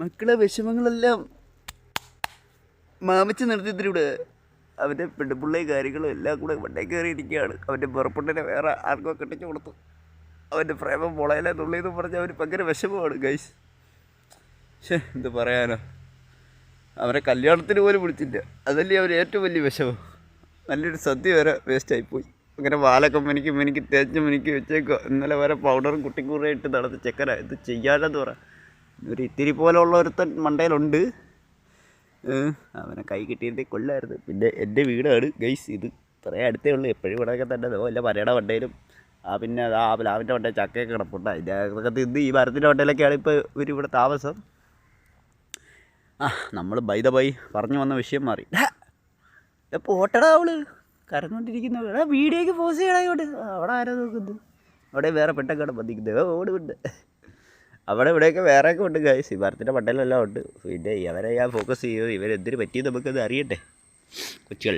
മക്കളെ വിഷമങ്ങളെല്ലാം മാമിച്ച് നിർത്തിയതിലൂടെ അവൻ്റെ പെണ്ണുപിള്ളയും കാര്യങ്ങളും എല്ലാം കൂടെ വണ്ടേ കയറിയിരിക്കുകയാണ്. അവൻ്റെ പുറപ്പെട്ടിനെ വേറെ ആർക്കോ കെട്ടിച്ചു കൊടുത്തു. അവൻ്റെ പ്രേമം മുളയിലെ തുള്ളിയെന്ന് പറഞ്ഞാൽ അവന് ഭയങ്കര വിഷമമാണ് ഗൈസ്. പക്ഷേ എന്ത് പറയാനോ, അവരെ കല്യാണത്തിന് പോലും വിളിച്ചില്ല. അതല്ലേ അവർ ഏറ്റവും വലിയ വിഷമം. നല്ലൊരു സദ്യ വരെ വേസ്റ്റായിപ്പോയി. അങ്ങനെ വാലൊക്കെ മിനിക്ക് തേച്ച് മിനിക്ക് വെച്ചേക്കോ. ഇന്നലെ വരെ പൗഡറും കുട്ടിക്കൂറയും ഇട്ട് നടന്ന് ചെക്കനാ. ഇത് ചെയ്യാനെന്ന് പറ. ഒരു ഇത്തിരി പോലെയുള്ള ഒരുത്തൻ മണ്ടയിലുണ്ട്. അവനെ കൈ കിട്ടിയിരുന്നേ കൊള്ളായിരുന്നു. പിന്നെ എൻ്റെ വീടാണ് ഗൈസ്. ഇത് ഇത്രയും അടുത്തേ ഉള്ളൂ. എപ്പോഴും ഇവിടെയൊക്കെ തന്നെ അല്ല പരയുടെ വണ്ടയിലും പിന്നെ പ്ലാവിൻ്റെ വണ്ടയിൽ ചക്കയൊക്കെ കിടപ്പുണ്ട്. അതിൻ്റെ അകത്ത് ഇന്ന് ഈ മരത്തിൻ്റെ വണ്ടയിലൊക്കെയാണ് ഇപ്പോൾ ഇവരിവിടെ താമസം. നമ്മൾ ബൈ പറഞ്ഞു വന്ന വിഷയം മാറി. പോട്ടടാ അവള് കരഞ്ഞുകൊണ്ടിരിക്കുന്ന വീഡിയോക്ക് പോസ് ചെയ്യണം. ഇങ്ങോട്ട് അവിടെ ആരോ നോക്കുന്നത്. അവിടെ വേറെ പെട്ടൊക്കെ പതിക്കുന്നത് ഓടുണ്ട്. അവിടെ ഇവിടെയൊക്കെ വേറെയൊക്കെ ഉണ്ട് ഗൈസ്. ഈ മരത്തിൻ്റെ വണ്ടയിലെല്ലാം ഉണ്ട്. പിന്നെ ഇവരെ ഞാൻ ഫോക്കസ് ചെയ്യും. ഇവരെന്തിനു പറ്റിയെന്ന് നമുക്കത് അറിയട്ടെ കൊച്ചുകൾ.